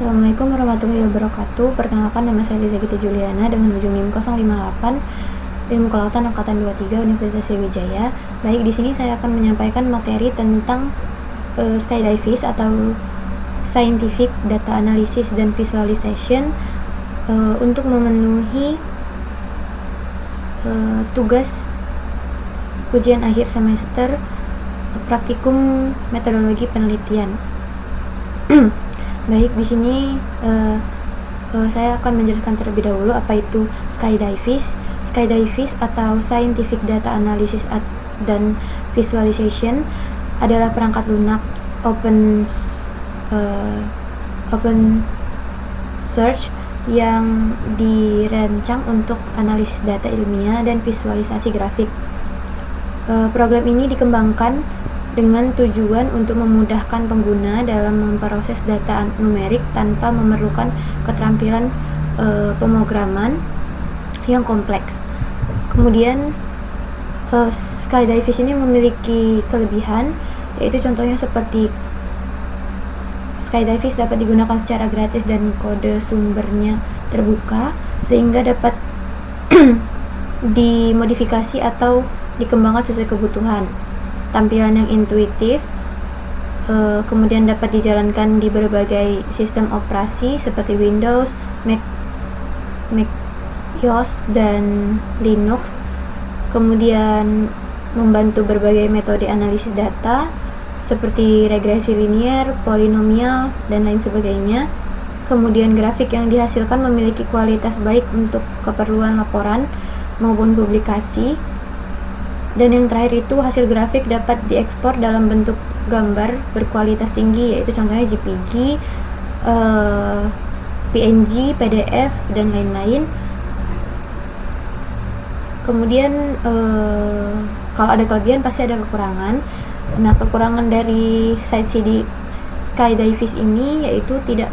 Assalamualaikum warahmatullahi wabarakatuh. Perkenalkan, nama saya Liza Gita Juliana dengan ujung NIM 058, Ilmu Kelautan Angkatan 23 Universitas Sriwijaya. Baik, di sini saya akan menyampaikan materi tentang skydiving atau scientific data analysis dan visualization untuk memenuhi tugas ujian akhir semester praktikum metodologi penelitian. Baik, di sini saya akan menjelaskan terlebih dahulu apa itu skydiving. Skydiving atau scientific data analysis dan visualization adalah perangkat lunak open source yang dirancang untuk analisis data ilmiah dan visualisasi grafik. Program ini dikembangkan dengan tujuan untuk memudahkan pengguna dalam memproses data numerik tanpa memerlukan keterampilan pemrograman yang kompleks. Kemudian skydiving ini memiliki kelebihan, yaitu contohnya seperti skydiving dapat digunakan secara gratis dan kode sumbernya terbuka, sehingga dapat dimodifikasi atau dikembangkan sesuai kebutuhan. Tampilan yang intuitif, kemudian dapat dijalankan di berbagai sistem operasi seperti Windows, macOS, dan Linux. Kemudian membantu berbagai metode analisis data seperti regresi linier, polinomial, dan lain sebagainya. Kemudian grafik yang dihasilkan memiliki kualitas baik untuk keperluan laporan maupun publikasi. Dan yang terakhir itu hasil grafik dapat diekspor dalam bentuk gambar berkualitas tinggi, yaitu contohnya JPG, PNG, PDF, dan lain-lain. Kemudian kalau ada kelebihan pasti ada kekurangan. Nah, kekurangan dari skydiving ini yaitu tidak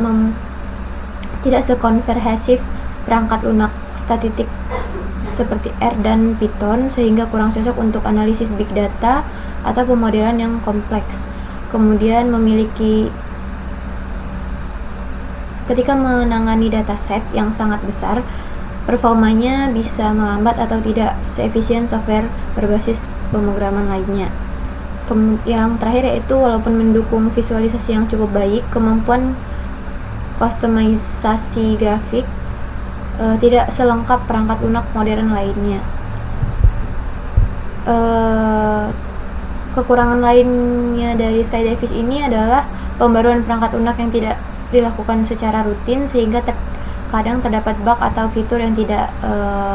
sekomprehensif perangkat lunak statistik seperti R dan Python, sehingga kurang cocok untuk analisis big data atau pemodelan yang kompleks. Kemudian ketika menangani dataset yang sangat besar, performanya bisa melambat atau tidak seefisien software berbasis pemrograman lainnya. Yang terakhir yaitu walaupun mendukung visualisasi yang cukup baik, kemampuan kustomisasi grafik tidak selengkap perangkat lunak modern lainnya. Kekurangan lainnya dari skydiving ini adalah pembaruan perangkat lunak yang tidak dilakukan secara rutin, sehingga kadang terdapat bug atau fitur yang tidak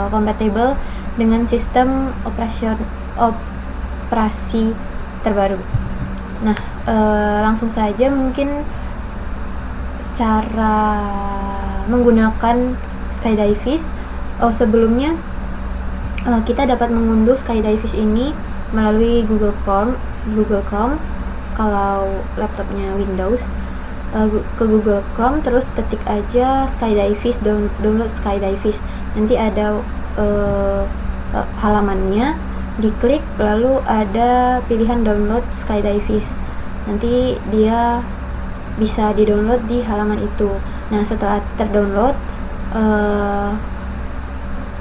kompatibel dengan sistem operasi terbaru. Nah, langsung saja mungkin cara menggunakan skydiving. Sebelumnya kita dapat mengunduh skydiving ini melalui Google Chrome kalau laptopnya Windows. Ke Google Chrome, terus ketik aja skydiving, download skydiving. Nanti ada halamannya, diklik lalu ada pilihan download skydiving. Nanti dia bisa di-download di halaman itu. Nah, setelah terdownload,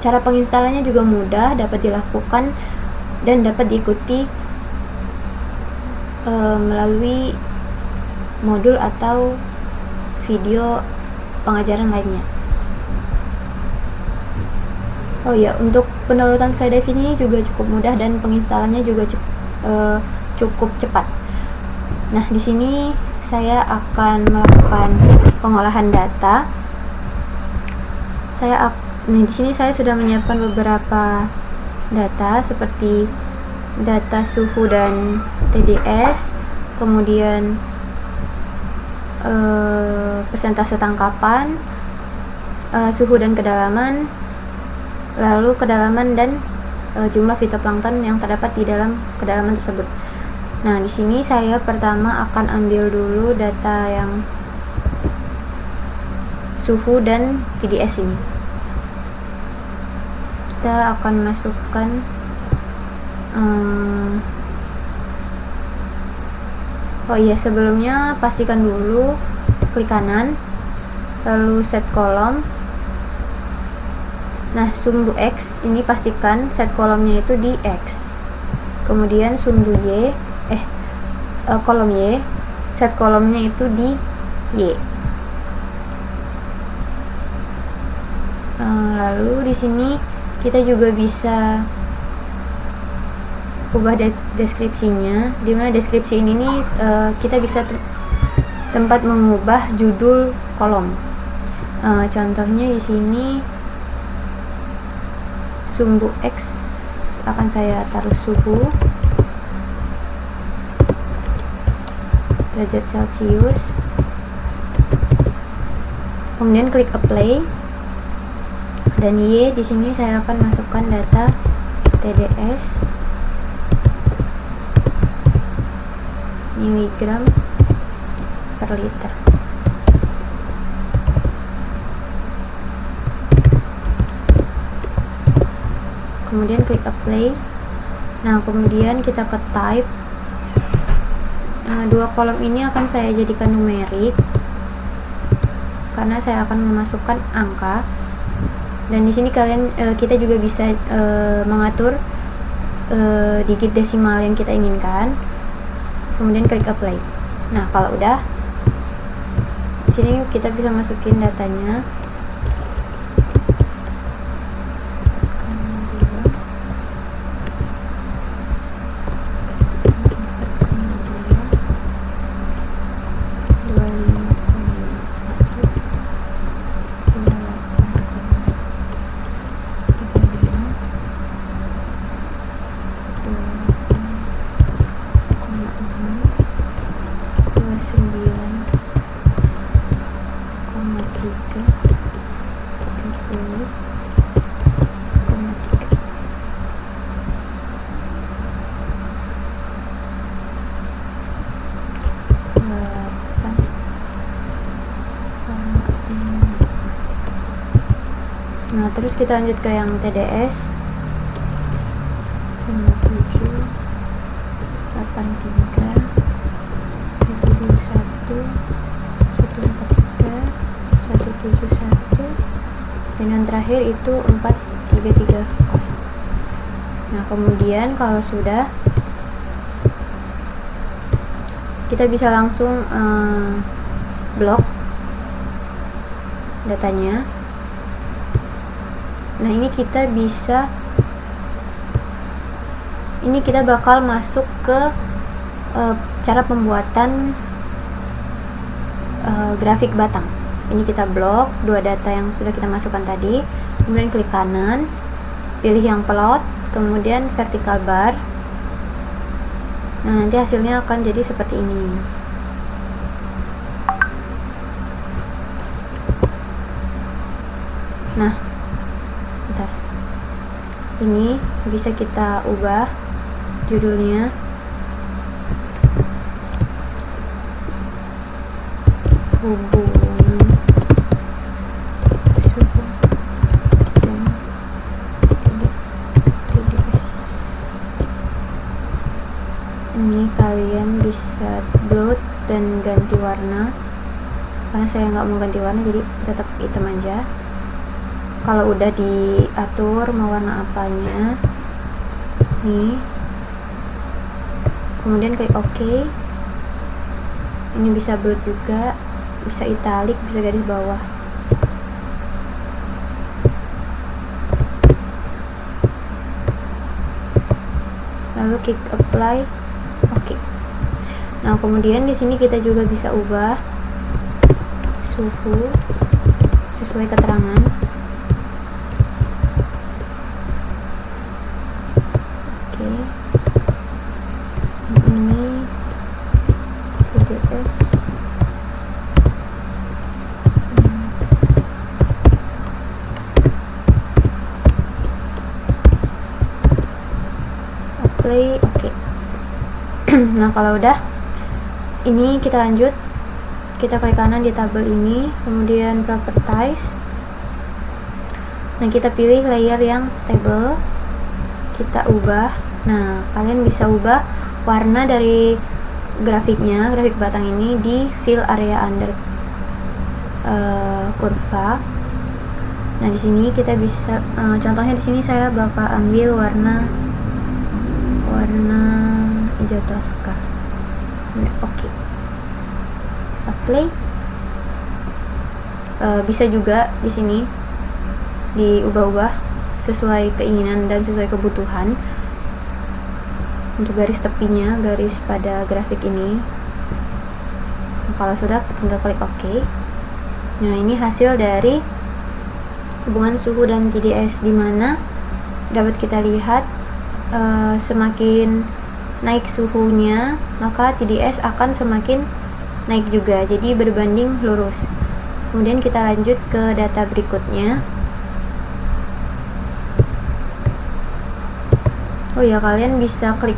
cara penginstalannya juga mudah, dapat dilakukan dan dapat diikuti melalui modul atau video pengajaran lainnya. Oh ya, untuk pendownloadan skydiving ini juga cukup mudah dan penginstalannya juga cukup cepat. Nah, di sini saya akan melakukan pengolahan data. Di sini saya sudah menyiapkan beberapa data seperti data suhu dan TDS, kemudian persentase tangkapan, suhu dan kedalaman, lalu kedalaman dan jumlah fitoplankton yang terdapat di dalam kedalaman tersebut. Nah, di sini saya pertama akan ambil dulu data yang suhu dan TDS ini. Kita akan masukkan oh iya, sebelumnya pastikan dulu klik kanan lalu set kolom. Nah, sumbu X ini pastikan set kolomnya itu di X. Kemudian sumbu Y, kolom Y, set kolomnya itu di Y. Lalu di sini kita juga bisa ubah deskripsinya, dimana deskripsi ini nih kita bisa tempat mengubah judul kolom. Contohnya di sini sumbu X akan saya taruh suhu derajat Celcius, kemudian klik apply, dan Y di sini saya akan masukkan data TDS miligram per liter. Kemudian klik apply. Nah, kemudian kita ke type. Nah, dua kolom ini akan saya jadikan numerik karena saya akan memasukkan angka. Dan di sini kita juga bisa mengatur digit desimal yang kita inginkan. Kemudian klik apply. Nah, kalau udah, di sini kita bisa masukin datanya. Nah, terus kita lanjut ke yang TDS 57 83 121 143 171, dan yang terakhir itu 4330. Nah, kemudian kalau sudah, kita bisa langsung blok datanya. Nah, ini kita bakal masuk ke cara pembuatan grafik batang. Ini kita blok dua data yang sudah kita masukkan tadi, kemudian klik kanan, pilih yang plot, kemudian vertical bar. Nah, nanti hasilnya akan jadi seperti ini. Nah, bentar. Ini bisa kita ubah judulnya. Hubungan suhu dan TDS. Ini kalian bisa blot dan ganti warna. Karena saya nggak mau ganti warna, jadi tetap hitam aja. Kalau udah diatur mau warna apanya, nih, kemudian klik OK. Ini bisa bold juga, bisa italic, bisa garis bawah. Lalu klik apply, OK. Nah, kemudian di sini kita juga bisa ubah suhu sesuai keterangan. Ini TDS apply, oke. Nah, kalau udah, ini kita lanjut, kita klik kanan di tabel ini, kemudian properties. Nah, kita pilih layer yang table, kita ubah. Nah, kalian bisa ubah warna dari grafiknya, grafik batang ini di fill area under kurva. Nah, di sini kita bisa contohnya di sini saya bakal ambil warna hijau Tosca. Oke. Apply. Bisa juga di sini diubah-ubah sesuai keinginan dan sesuai kebutuhan. Untuk garis tepinya, garis pada grafik ini. Nah, kalau sudah, tinggal klik OK. Nah, ini hasil dari hubungan suhu dan TDS, di mana dapat kita lihat semakin naik suhunya, maka TDS akan semakin naik juga, jadi berbanding lurus. Kemudian kita lanjut ke data berikutnya. Oh ya, kalian bisa klik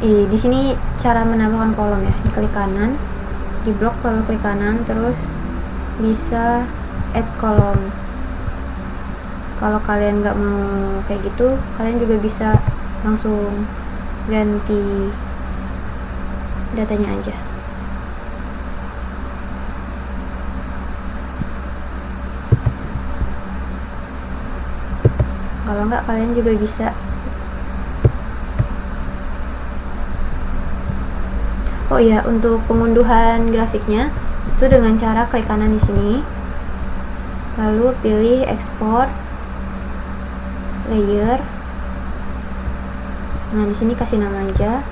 di sini cara menambahkan kolom ya. Klik kanan di blok, kalau klik kanan terus bisa add column. Kalau kalian nggak mau kayak gitu, kalian juga bisa langsung ganti datanya aja. Kalau nggak, kalian juga bisa oh iya, untuk pengunduhan grafiknya itu dengan cara klik kanan di sini, lalu pilih export layer. Nah, di sini kasih nama aja.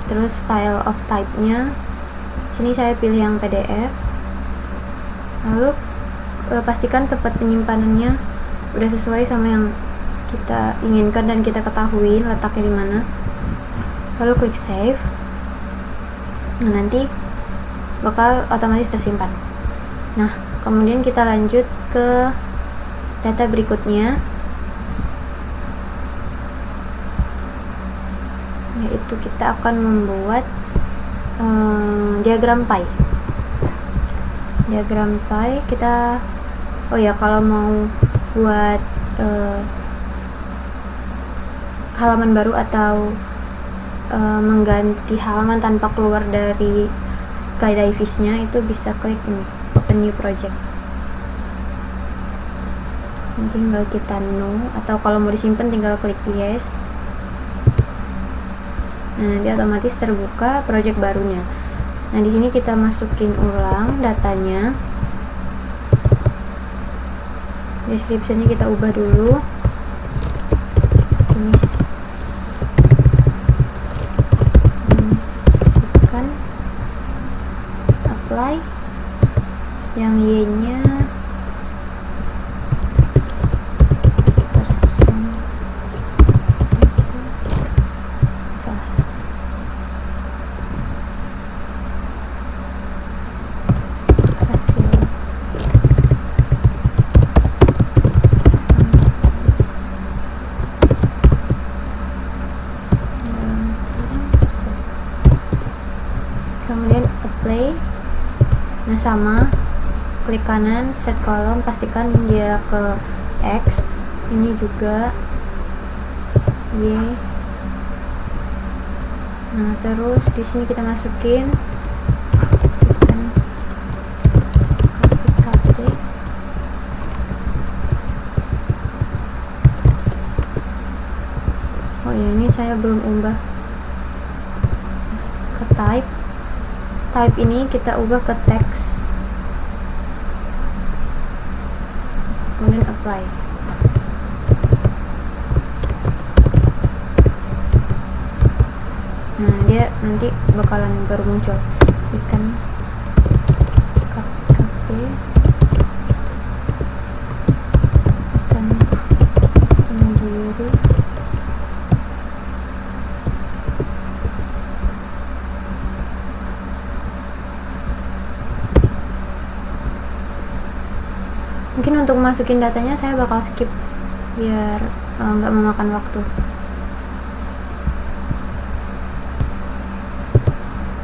Terus file of type-nya sini saya pilih yang PDF. Lalu pastikan tempat penyimpanannya udah sesuai sama yang kita inginkan dan kita ketahui letaknya di mana. Lalu klik save. Nah, nanti bakal otomatis tersimpan. Nah, kemudian kita lanjut ke data berikutnya, yaitu kita akan membuat diagram pie. Diagram pie kita, oh ya, kalau mau buat halaman baru atau mengganti halaman tanpa keluar dari Skydive-nya, itu bisa klik ini, open new project. Tinggal kita no, atau kalau mau disimpan tinggal klik yes. Nah, nanti otomatis terbuka project barunya. Nah, di sini kita masukin ulang datanya. Description-nya kita ubah dulu. Kan apply. Yang Y-nya kemudian apply. Nah, sama klik kanan set kolom, pastikan dia ke X, ini juga Y. Nah, terus di sini kita masukin KPKP. Oh ya, ini saya belum ubah ke type. Type ini kita ubah ke teks, kemudian apply. Nah, dia nanti bakalan baru muncul ikan KPKP ikan tenggiri. Mungkin untuk masukin datanya saya bakal skip biar nggak memakan waktu.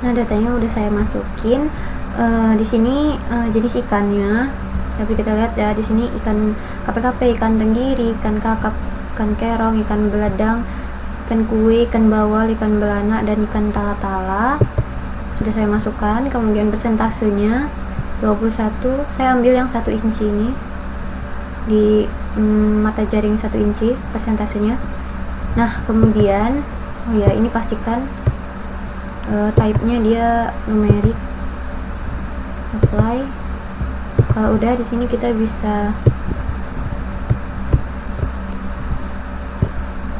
Nah, datanya udah saya masukin. Di sini jenis ikannya Tapi kita lihat ya di sini ikan KPKP, ikan tenggiri, ikan kakap, ikan kerong, ikan beladang, ikan kue, ikan bawal, ikan belana, dan ikan tala-tala sudah saya masukkan. Kemudian persentasenya 21, saya ambil yang 1 inci ini di mata jaring 1 inci persentasenya. Nah kemudian ini pastikan type-nya dia numerik, apply. Kalau udah di sini kita bisa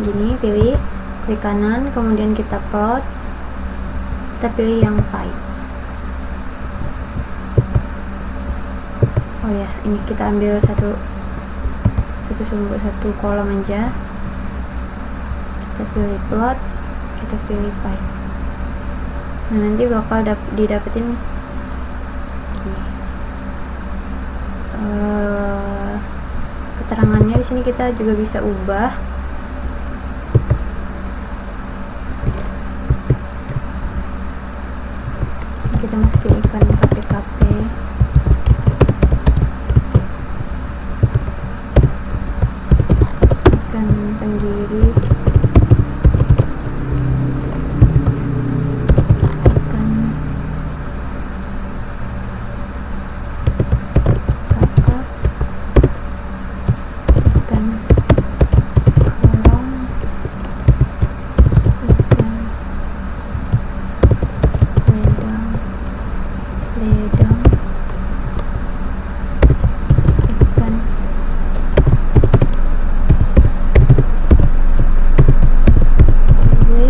gini, pilih, klik kanan, kemudian kita plot, kita pilih yang pi. Ini kita ambil satu kolom aja, kita pilih plot, kita pilih pi. Nah nanti bakal didapetin gini. Keterangannya di sini kita juga bisa ubah. Kita masukin ikan KPKP, ikan tenggiri, ikan kakap, ikan kerong, ikan ledang, ikan kue,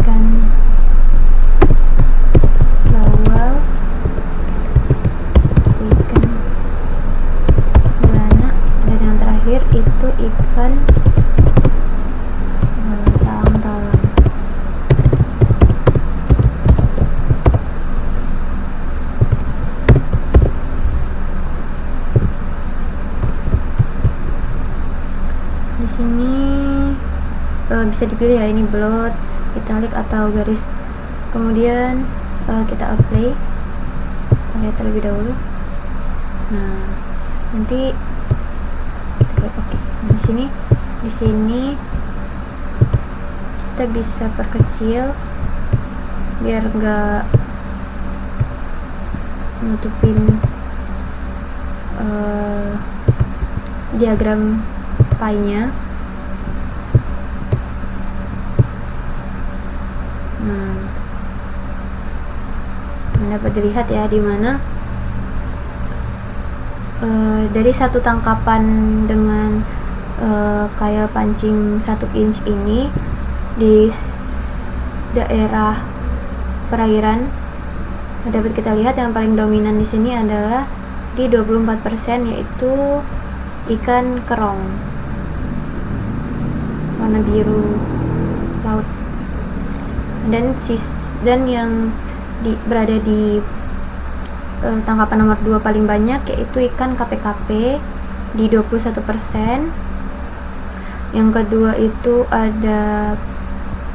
ikan bawal, ikan belana, dan yang terakhir itu ikan talang-talang. Di sini bisa dipilih ya, ini bloat, italic atau garis. Kemudian kita apply, kita lihat terlebih dahulu. Nah nanti kita klik oke. Nah di sini kita bisa perkecil biar enggak nutupin diagram pi-nya. Dapat dilihat ya dimana dari satu tangkapan dengan kail pancing 1 inch ini di daerah perairan dapat kita lihat yang paling dominan di sini adalah di 24%, yaitu ikan kerong warna biru laut, dan yang berada di tangkapan nomor 2 paling banyak yaitu ikan KPKP di 21%. Yang kedua itu ada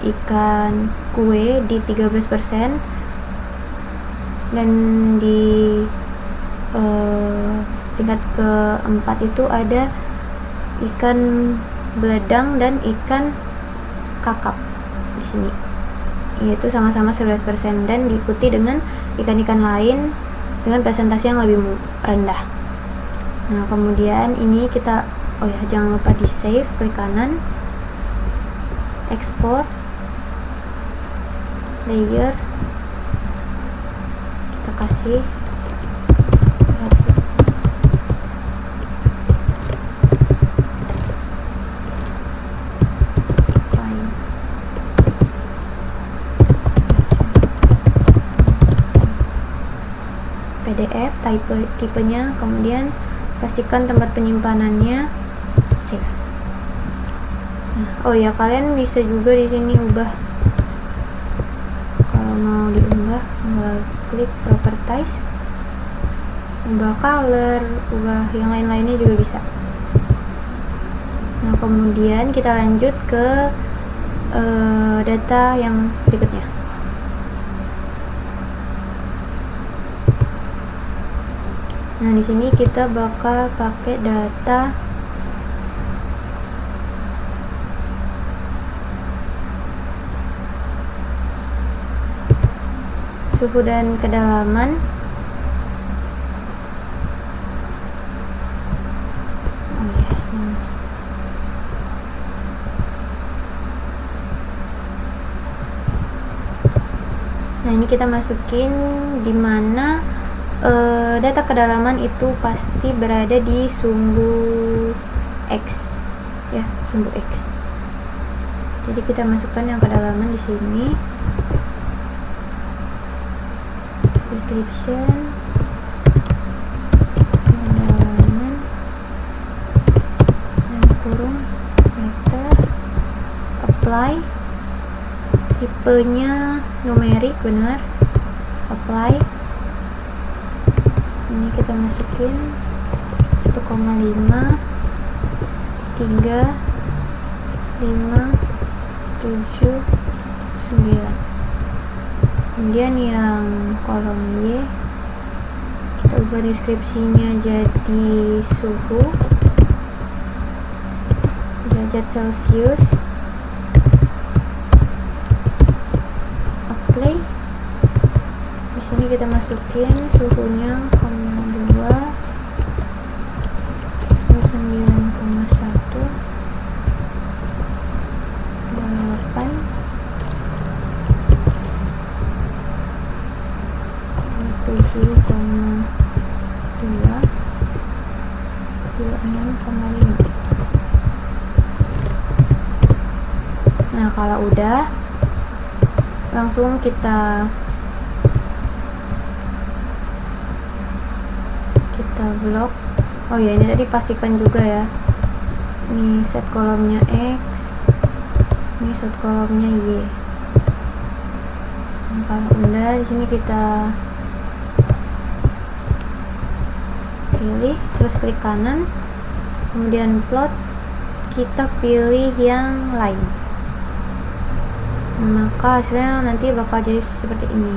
ikan kue di 13%, dan di tingkat keempat itu ada ikan beladang dan ikan kakap di sini, yaitu sama-sama 11%, dan diikuti dengan ikan-ikan lain dengan presentasi yang lebih rendah. Nah kemudian ini kita jangan lupa di save, klik kanan, export, layer, kita kasih PDF tipenya, kemudian pastikan tempat penyimpanannya save. Nah, kalian bisa juga di sini ubah. Kalau mau diubah, tinggal klik properties, ubah color, ubah yang lain-lainnya juga bisa. Nah, kemudian kita lanjut ke data yang berikutnya. Nah, di sini kita bakal pakai data suhu dan kedalaman. Nah, ini kita masukin dimana data kedalaman itu pasti berada di sumbu X, ya, sumbu X. Jadi kita masukkan yang kedalaman di sini. Description, kedalaman, dan kurung meter, apply, tipenya numerik, benar, apply. Ini kita masukin 1,5, 3, 5, 7, 9. Kemudian yang kolom Y kita ubah deskripsinya jadi suhu derajat Celcius, apply. Di sini kita masukin suhunya 0,2, 9,1, 8, 7,2, 26,5. Nah, kalau udah, langsung kita blok. Oh ya, ini tadi pastikan juga ya, ini set kolomnya X, ini set kolomnya Y. Nah, kalau udah, di sini kita pilih, terus klik kanan, kemudian plot, kita pilih yang line. Maka hasilnya nanti bakal jadi seperti ini.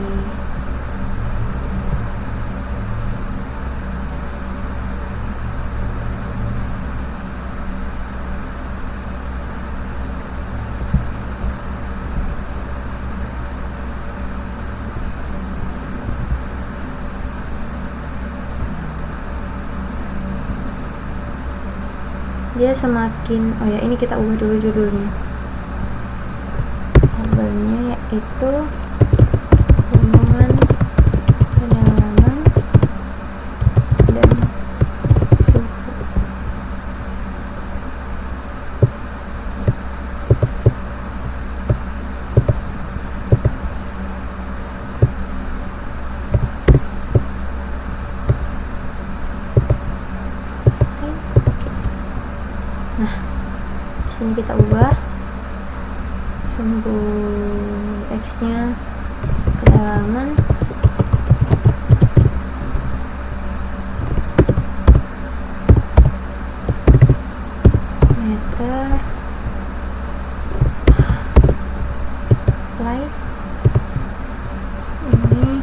Dia semakin, oh ya, ini kita ubah dulu judulnya, tabelnya yaitu hubungan kedalaman dan suhu. Nah, di sini kita ubah sumbu X-nya kedalaman, meter, apply. Ini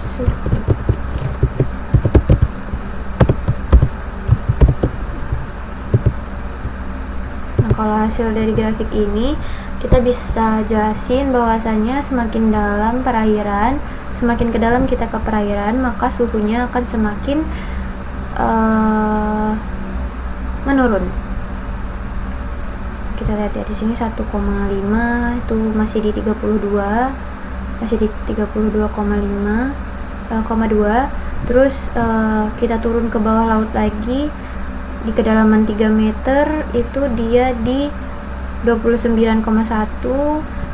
suhu. Kalau hasil dari grafik ini, kita bisa jelasin bahwasanya semakin dalam perairan, semakin ke dalam kita ke perairan, maka suhunya akan semakin menurun. Kita lihat ya, di sini 1,5 itu masih di 32, masih di 32,5,2. Terus kita turun ke bawah laut lagi di kedalaman 3 meter itu dia di 29,1.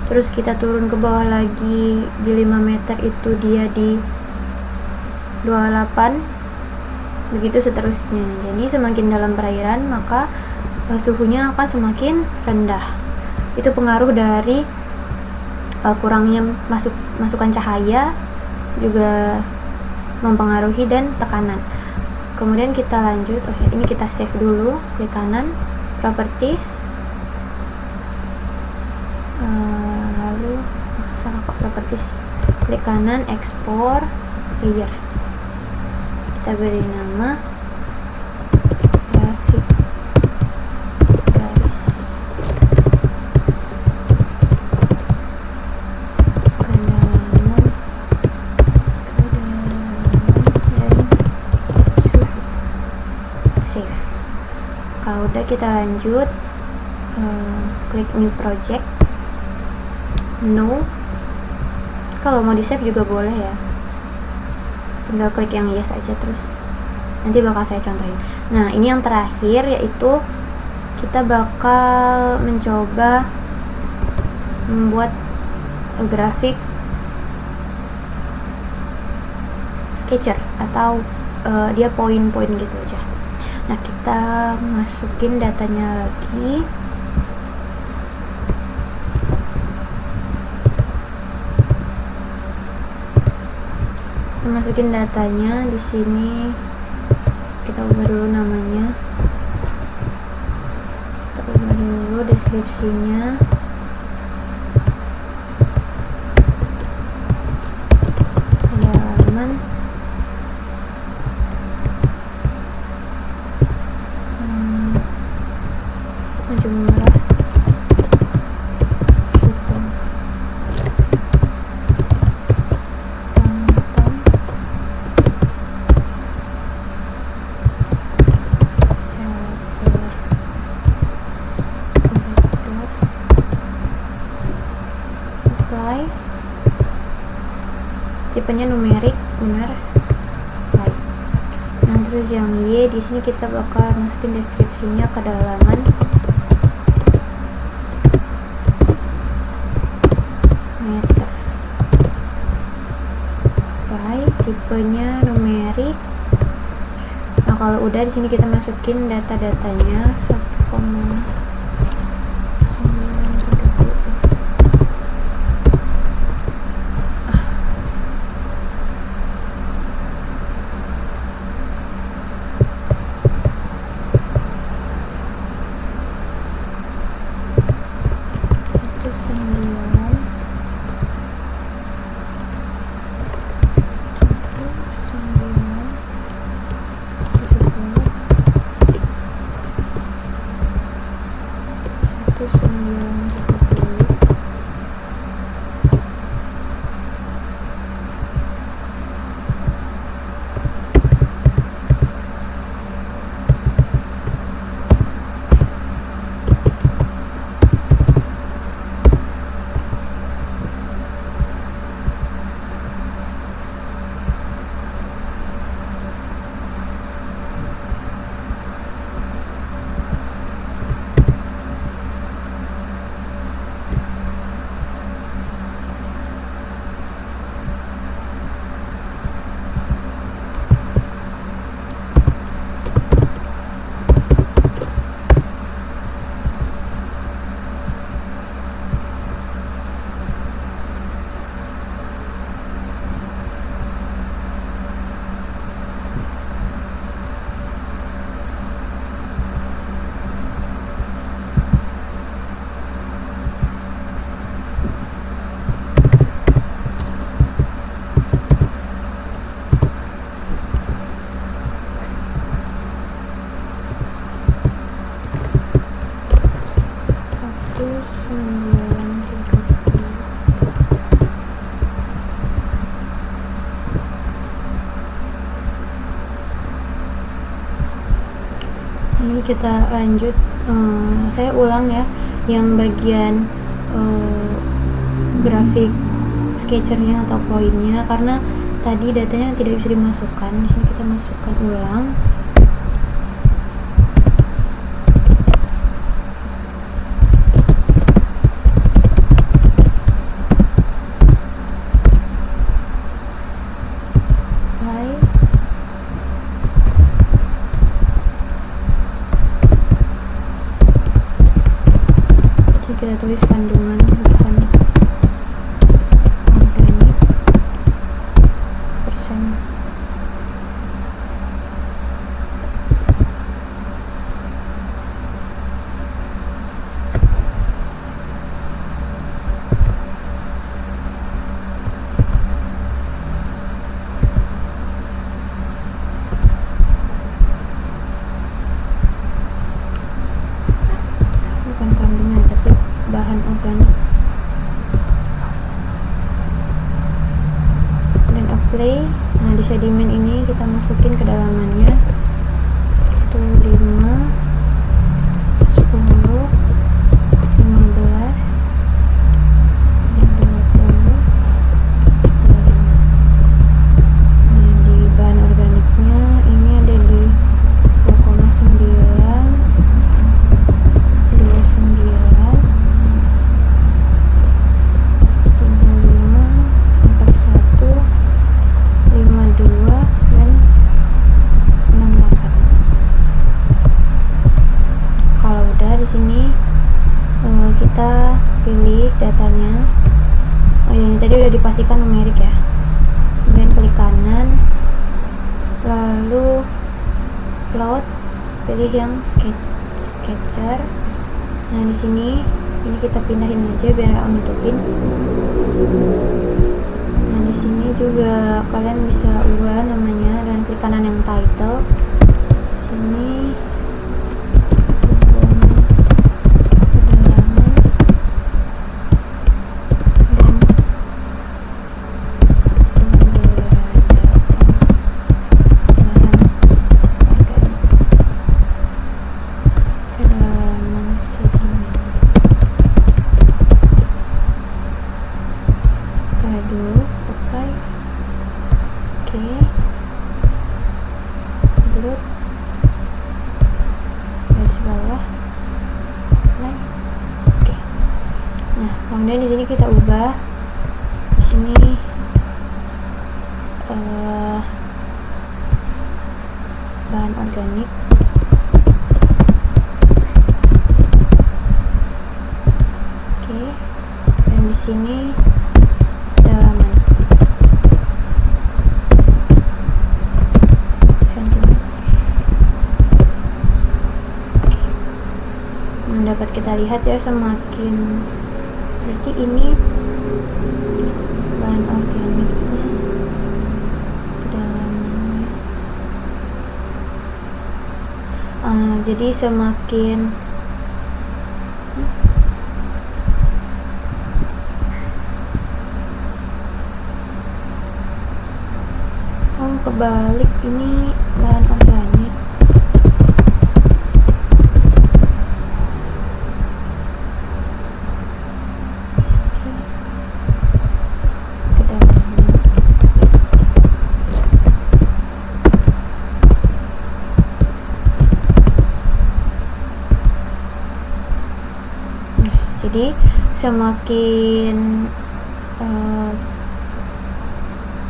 Terus kita turun ke bawah lagi di 5 meter itu dia di 28, begitu seterusnya. Jadi semakin dalam perairan maka suhunya akan semakin rendah. Itu pengaruh dari kurangnya masukan cahaya, juga mempengaruhi, dan tekanan. Kemudian kita lanjut, ini kita save dulu, klik kanan, properties, lalu salah kok, properties, klik kanan, export layer, kita beri nama grafik garis kedalaman dan suhu, save. Kalau udah kita lanjut, klik new project, no. Kalau mau di save juga boleh ya, tinggal klik yang yes aja, terus nanti bakal saya contohin. Nah, ini yang terakhir, yaitu kita bakal mencoba membuat grafik sketcher atau dia poin-poin gitu aja. Nah, kita masukin datanya lagi. Masukin datanya di sini, kita ubah dulu namanya, kita ubah dulu deskripsinya, halaman, jumlah hitung, tipenya numerik, benar, like. Nah, terus yang Y di sini kita bakal masukin deskripsinya ke dalaman, meter, by, tipenya numerik. Nah, kalau udah di sini kita masukin data-datanya 1,9. Ini kita lanjut, saya ulang ya yang bagian grafik sketchernya atau poinnya, karena tadi datanya tidak bisa dimasukkan. Di sini kita masukkan ulang. Kita tulis kandungan bukan organik persen. play. Nah, di sedimen ini kita masukin kedalamannya itu 5, 10, 15, dan 20. Nah, di bahan organiknya ini ada di 2,9, 29, 35, 41, 52, dan 68. Kalau udah di sini kita pilih datanya. Oh ya, ini tadi udah dipastikan numerik ya. Kemudian klik kanan, lalu plot, pilih yang sketcher. Nah, di sini ini kita pindahin aja biar nggak nutupin. Nah, di sini juga kalian bisa ubah namanya dan klik kanan yang title. Sini kemudian di sini kita ubah di sini bahan organik. Oke, dan di sini dalaman sentimeter. Oke. Nah, dapat kita lihat ya, semakin berarti ini bahan organiknya kedalamannya. Jadi semakin kebalik, ini bahan organik. Jadi semakin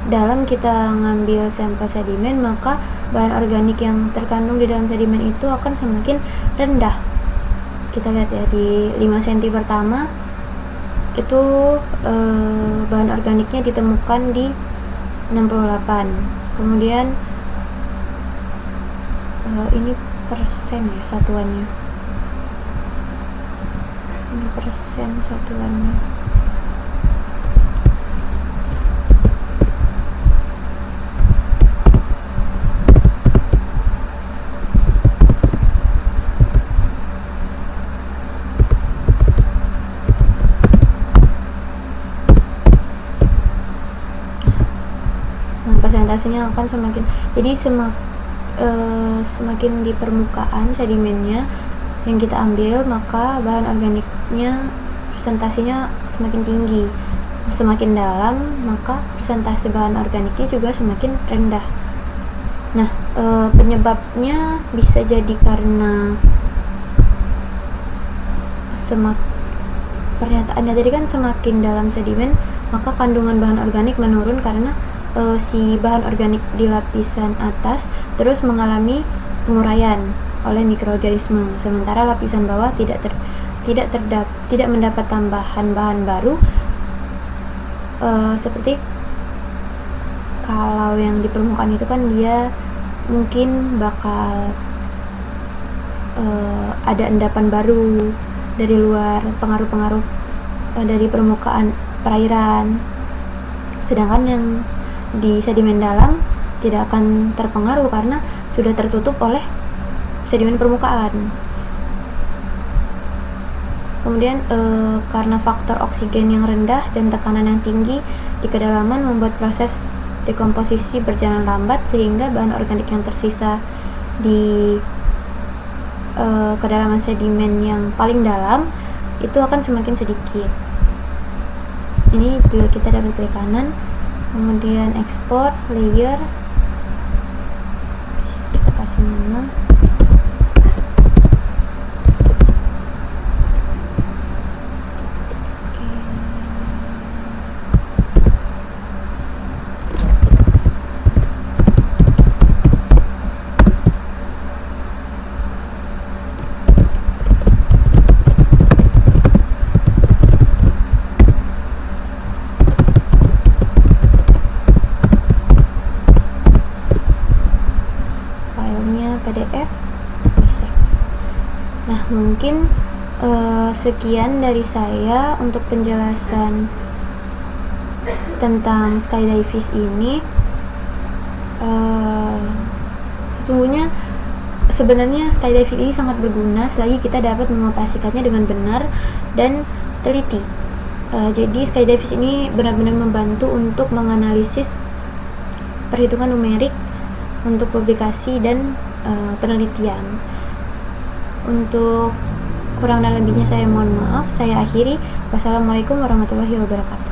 dalam kita ngambil sampel sedimen, maka bahan organik yang terkandung di dalam sedimen itu akan semakin rendah. Kita lihat ya, di 5 cm pertama itu bahan organiknya ditemukan di 68. Kemudian ini persen ya satuannya, ini persen satuannya. Persentasenya akan semakin, jadi semakin di permukaan sedimennya yang kita ambil, maka bahan organiknya persentasenya semakin tinggi. Semakin dalam, maka persentase bahan organiknya juga semakin rendah. Nah, penyebabnya bisa jadi karena pernyataannya tadi kan, semakin dalam sedimen maka kandungan bahan organik menurun karena si bahan organik di lapisan atas terus mengalami penguraian oleh mikroorganisme, sementara lapisan bawah tidak mendapat tambahan bahan baru. Seperti kalau yang di permukaan itu kan dia mungkin bakal ada endapan baru dari luar, pengaruh-pengaruh dari permukaan perairan, sedangkan yang di sedimen dalam tidak akan terpengaruh karena sudah tertutup oleh sedimen permukaan. Kemudian karena faktor oksigen yang rendah dan tekanan yang tinggi di kedalaman membuat proses dekomposisi berjalan lambat sehingga bahan organik yang tersisa di kedalaman sedimen yang paling dalam itu akan semakin sedikit. Ini juga kita dapat klik kanan, kemudian export layer, kita kasih nama PDF. Nah, mungkin sekian dari saya untuk penjelasan tentang Skydive ini. Sesungguhnya sebenarnya skydiving ini sangat berguna selagi kita dapat mengoperasikannya dengan benar dan teliti. Jadi skydiving ini benar-benar membantu untuk menganalisis perhitungan numerik untuk publikasi dan penelitian. Untuk kurang dan lebihnya saya mohon maaf. Saya akhiri. Wassalamualaikum warahmatullahi wabarakatuh.